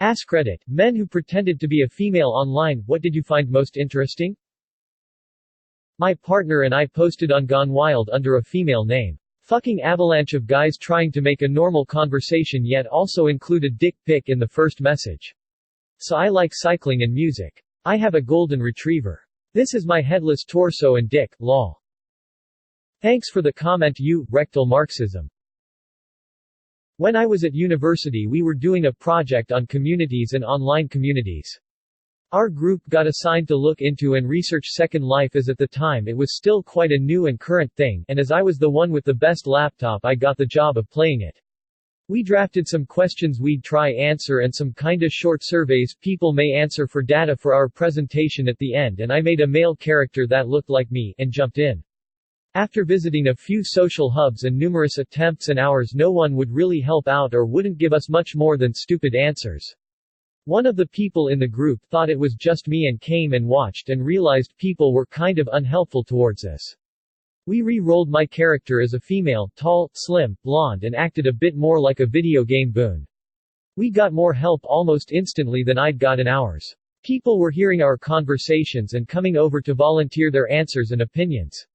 Askreddit, men who pretended to be a female online, what did you find most interesting? My partner and I posted on Gone Wild under a female name. Fucking avalanche of guys trying to make a normal conversation yet also include a dick pic in the first message. So I like cycling and music. I have a golden retriever. This is my headless torso and dick, lol. Thanks for the comment you, rectal Marxism. When I was at university we were doing a project on communities and online communities. Our group got assigned to look into and research Second Life as at the time it was still quite a new and current thing, and as I was the one with the best laptop I got the job of playing it. We drafted some questions we'd try answer and some kinda short surveys people may answer for data for our presentation at the end, and I made a male character that looked like me, and jumped in. After visiting a few social hubs and numerous attempts and hours no one would really help out or wouldn't give us much more than stupid answers. One of the people in the group thought it was just me and came and watched and realized people were kind of unhelpful towards us. We re-rolled my character as a female, tall, slim, blonde and acted a bit more like a video game boon. We got more help almost instantly than I'd got in hours. People were hearing our conversations and coming over to volunteer their answers and opinions.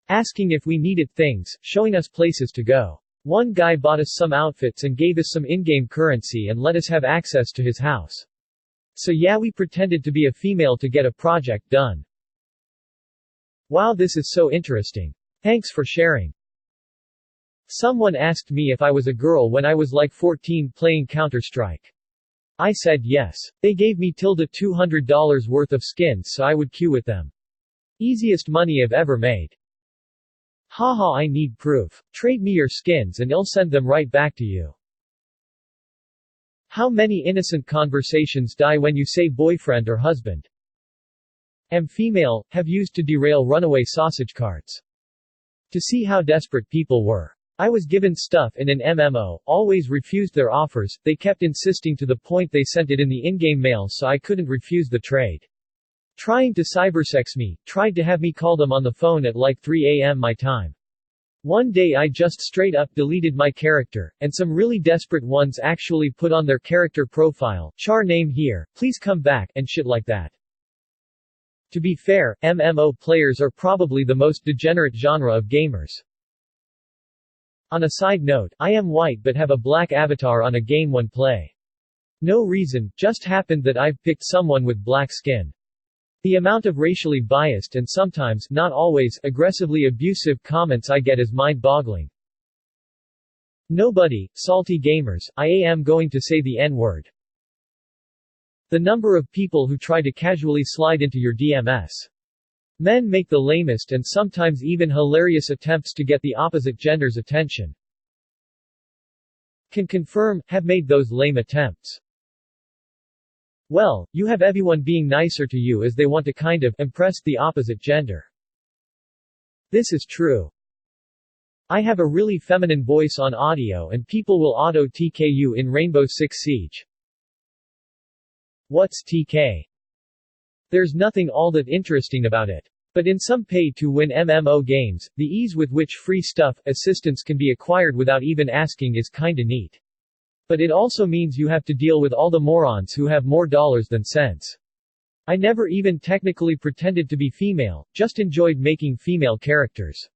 Asking if we needed things, showing us places to go. One guy bought us some outfits and gave us some in-game currency and let us have access to his house. So yeah, we pretended to be a female to get a project done. Wow, this is so interesting. Thanks for sharing. Someone asked me if I was a girl when I was like 14 playing Counter-Strike. I said yes. They gave me $200 worth of skins so I would queue with them. Easiest money I've ever made. Haha, I need proof. Trade me your skins and I'll send them right back to you. How many innocent conversations die when you say boyfriend or husband? Am female, have used to derail runaway sausage carts. To see how desperate people were. I was given stuff in an MMO, always refused their offers, they kept insisting to the point they sent it in the in-game mail so I couldn't refuse the trade. Trying to cybersex me, tried to have me call them on the phone at like 3 a.m. my time. One day I just straight up deleted my character, and some really desperate ones actually put on their character profile, char name here, please come back, and shit like that. To be fair, MMO players are probably the most degenerate genre of gamers. On a side note, I am white but have a black avatar on a game one play. No reason, just happened that I've picked someone with black skin. The amount of racially biased and sometimes, not always, aggressively abusive comments I get is mind-boggling. Nobody, salty gamers, I am going to say the N-word. The number of people who try to casually slide into your DMs. Men make the lamest and sometimes even hilarious attempts to get the opposite gender's attention. Can confirm, have made those lame attempts. Well, you have everyone being nicer to you as they want to kind of impress the opposite gender. This is true. I have a really feminine voice on audio and people will auto-TK you in Rainbow Six Siege. What's TK? There's nothing all that interesting about it. But in some pay-to-win MMO games, the ease with which free stuff, assistance can be acquired without even asking is kinda neat. But it also means you have to deal with all the morons who have more dollars than sense. I never even technically pretended to be female, just enjoyed making female characters.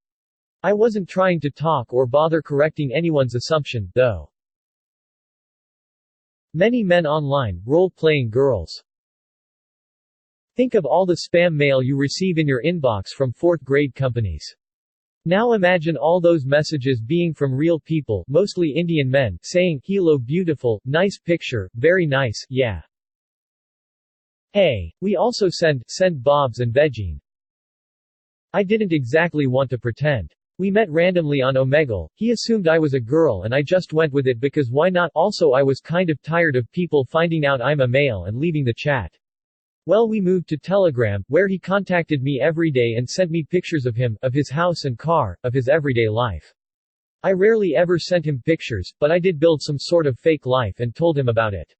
I wasn't trying to talk or bother correcting anyone's assumption, though. Many men online, role-playing girls. Think of all the spam mail you receive in your inbox from fourth-grade companies. Now imagine all those messages being from real people, mostly Indian men, saying, "Hello beautiful, nice picture, very nice, yeah. Hey, we also send bobs and veggie." I didn't exactly want to pretend. We met randomly on Omegle, he assumed I was a girl and I just went with it because why not, also I was kind of tired of people finding out I'm a male and leaving the chat. Well, we moved to Telegram, where he contacted me every day and sent me pictures of him, of his house and car, of his everyday life. I rarely ever sent him pictures, but I did build some sort of fake life and told him about it.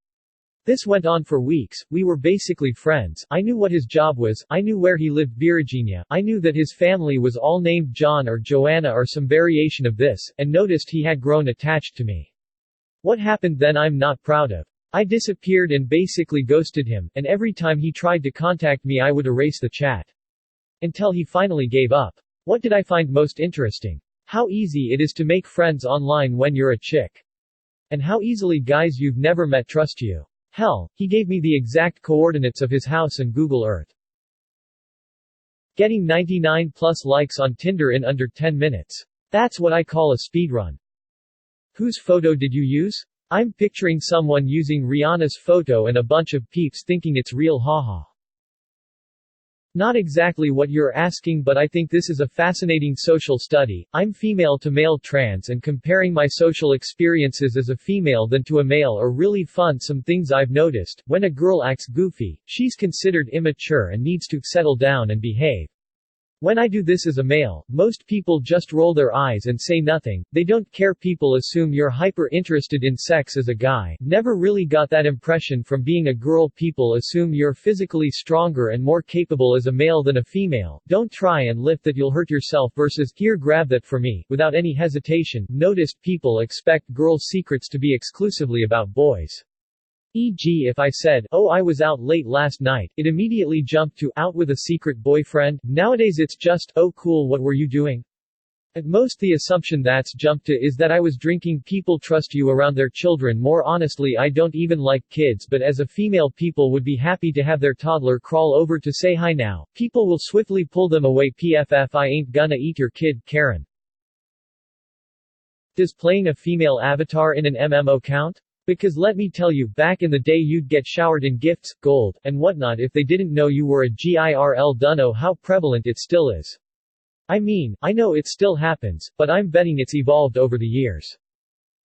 This went on for weeks, we were basically friends, I knew what his job was, I knew where he lived Virginia, I knew that his family was all named John or Joanna or some variation of this, and noticed he had grown attached to me. What happened then I'm not proud of. I disappeared and basically ghosted him, and every time he tried to contact me I would erase the chat. Until he finally gave up. What did I find most interesting? How easy it is to make friends online when you're a chick. And how easily guys you've never met trust you. Hell, he gave me the exact coordinates of his house and Google Earth. Getting 99 plus likes on Tinder in under 10 minutes. That's what I call a speedrun. Whose photo did you use? I'm picturing someone using Rihanna's photo and a bunch of peeps thinking it's real, haha. Not exactly what you're asking, but I think this is a fascinating social study. I'm female to male trans, and comparing my social experiences as a female than to a male are really fun. Some things I've noticed: when a girl acts goofy, she's considered immature and needs to settle down and behave. When I do this as a male, most people just roll their eyes and say nothing. They don't care. People assume you're hyper interested in sex as a guy. Never really got that impression from being a girl. People assume you're physically stronger and more capable as a male than a female. Don't try and lift that, you'll hurt yourself, versus here, grab that for me, without any hesitation. Noticed people expect girls' secrets to be exclusively about boys. E.g., if I said, "Oh, I was out late last night," it immediately jumped to "out with a secret boyfriend." Nowadays it's just, "Oh cool, what were you doing?" At most the assumption that's jumped to is that I was drinking. People trust you around their children more. Honestly, I don't even like kids, but as a female, people would be happy to have their toddler crawl over to say hi now. People will swiftly pull them away. PFF, I ain't gonna eat your kid, Karen. Does playing a female avatar in an MMO count? Because let me tell you, back in the day you'd get showered in gifts, gold, and whatnot if they didn't know you were a GIRL. Dunno how prevalent it still is. I mean, I know it still happens, but I'm betting it's evolved over the years.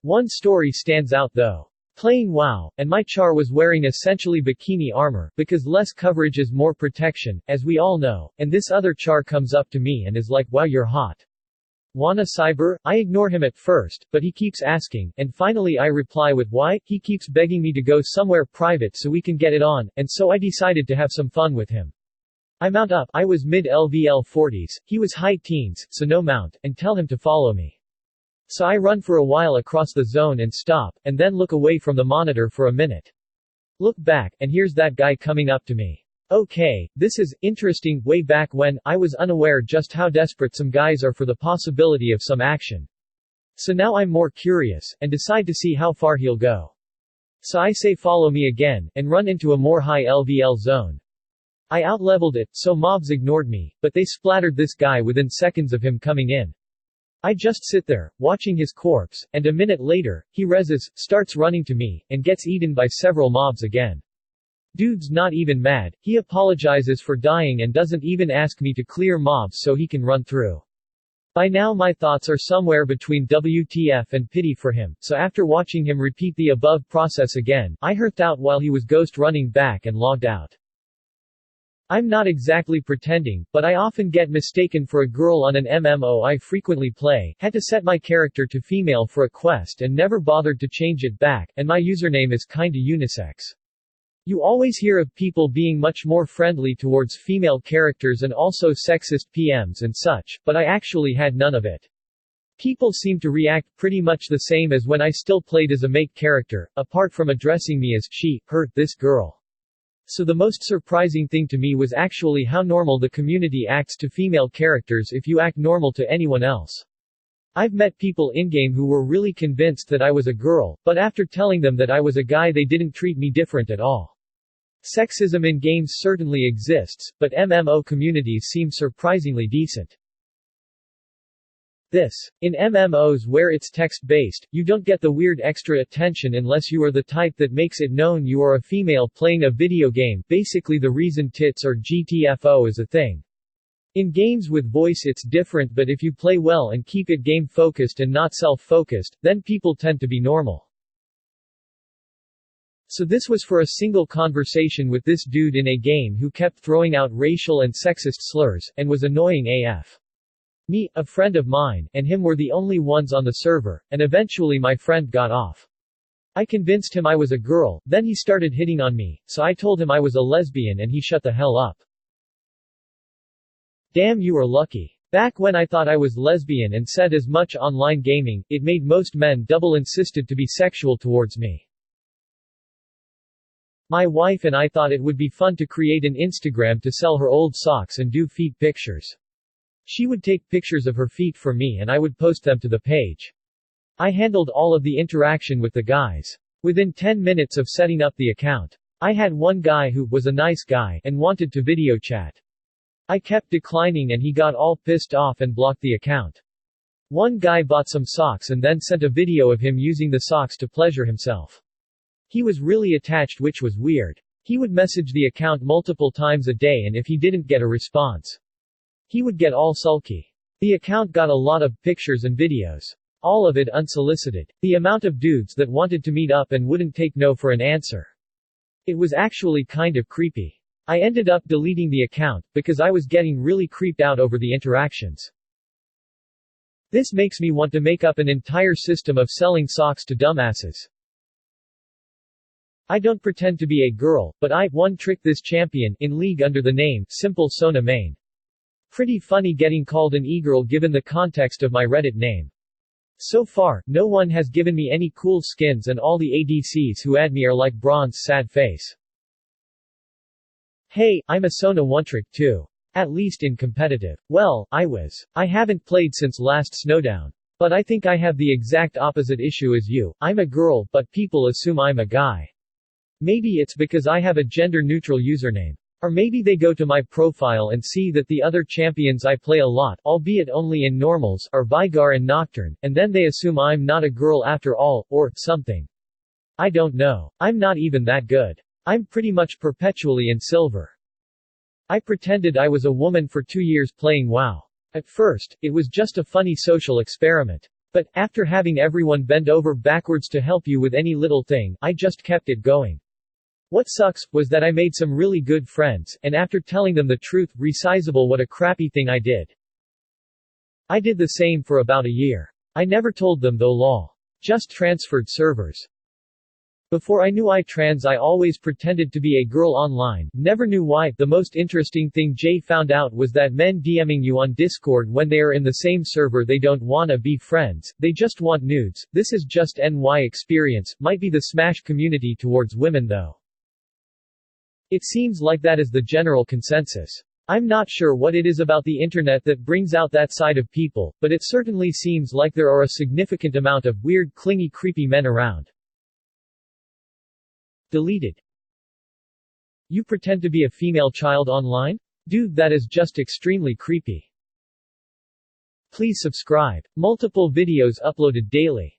One story stands out though. Playing WoW, and my char was wearing essentially bikini armor, because less coverage is more protection, as we all know, and this other char comes up to me and is like, "Wow, you're hot. Wanna cyber?" I ignore him at first, but he keeps asking, and finally I reply with, "Why?" He keeps begging me to go somewhere private so we can get it on, and so I decided to have some fun with him. I mount up. I was mid LVL 40s, he was high teens, so no mount, and tell him to follow me. So I run for a while across the zone and stop, and then look away from the monitor for a minute. Look back, and here's that guy coming up to me. Okay, this is interesting. Way back when, I was unaware just how desperate some guys are for the possibility of some action. So now I'm more curious, and decide to see how far he'll go. So I say follow me again, and run into a more high LVL zone. I outleveled it, so mobs ignored me, but they splattered this guy within seconds of him coming in. I just sit there, watching his corpse, and a minute later, he reses, starts running to me, and gets eaten by several mobs again. Dude's not even mad, he apologizes for dying and doesn't even ask me to clear mobs so he can run through. By now my thoughts are somewhere between WTF and pity for him, so after watching him repeat the above process again, I hearthed out while he was ghost running back and logged out. I'm not exactly pretending, but I often get mistaken for a girl on an MMO I frequently play, had to set my character to female for a quest and never bothered to change it back, and my username is kinda unisex. You always hear of people being much more friendly towards female characters and also sexist PMs and such, but I actually had none of it. People seem to react pretty much the same as when I still played as a mate character, apart from addressing me as she, her, this girl. So the most surprising thing to me was actually how normal the community acts to female characters if you act normal to anyone else. I've met people in-game who were really convinced that I was a girl, but after telling them that I was a guy they didn't treat me different at all. Sexism in games certainly exists, but MMO communities seem surprisingly decent. In MMOs where it's text-based, you don't get the weird extra attention unless you are the type that makes it known you are a female playing a video game, basically the reason tits or GTFO is a thing. In games with voice it's different, but if you play well and keep it game-focused and not self-focused, then people tend to be normal. So this was for a single conversation with this dude in a game who kept throwing out racial and sexist slurs, and was annoying AF. Me, a friend of mine, and him were the only ones on the server, and eventually my friend got off. I convinced him I was a girl, then he started hitting on me, so I told him I was a lesbian and he shut the hell up. Damn, you are lucky. Back when I thought I was lesbian and said as much online gaming, it made most men double insisted to be sexual towards me. My wife and I thought it would be fun to create an Instagram to sell her old socks and do feet pictures. She would take pictures of her feet for me and I would post them to the page. I handled all of the interaction with the guys. Within 10 minutes of setting up the account, I had one guy who was a nice guy and wanted to video chat. I kept declining and he got all pissed off and blocked the account. One guy bought some socks and then sent a video of him using the socks to pleasure himself. He was really attached, which was weird. He would message the account multiple times a day and if he didn't get a response, he would get all sulky. The account got a lot of pictures and videos. All of it unsolicited. The amount of dudes that wanted to meet up and wouldn't take no for an answer. It was actually kind of creepy. I ended up deleting the account, because I was getting really creeped out over the interactions. This makes me want to make up an entire system of selling socks to dumbasses. I don't pretend to be a girl, but I one trick this champion in league under the name Simple Sona Main. Pretty funny getting called an e-girl given the context of my Reddit name. So far, no one has given me any cool skins and all the ADCs who add me are like bronze sad face. Hey, I'm a Sona one trick too. At least in competitive. Well, I haven't played since last Snowdown. But I think I have the exact opposite issue as you. I'm a girl, but people assume I'm a guy. Maybe it's because I have a gender-neutral username. Or maybe they go to my profile and see that the other champions I play a lot, albeit only in normals, are Vigar and Nocturne, and then they assume I'm not a girl after all, or something. I don't know. I'm not even that good. I'm pretty much perpetually in silver. I pretended I was a woman for 2 years playing WoW. At first, it was just a funny social experiment. But, after having everyone bend over backwards to help you with any little thing, I just kept it going. What sucks, was that I made some really good friends, and after telling them the truth, resizable what a crappy thing I did. I did the same for about a year. I never told them though lol. Just transferred servers. Before I knew trans I always pretended to be a girl online, never knew why. The most interesting thing Jay found out was that men DMing you on Discord when they are in the same server they don't wanna be friends, they just want nudes. This is just NY experience, might be the Smash community towards women though. It seems like that is the general consensus. I'm not sure what it is about the internet that brings out that side of people, but it certainly seems like there are a significant amount of weird, clingy, creepy men around. Deleted. You pretend to be a female child online? Dude, that is just extremely creepy. Please subscribe. Multiple videos uploaded daily.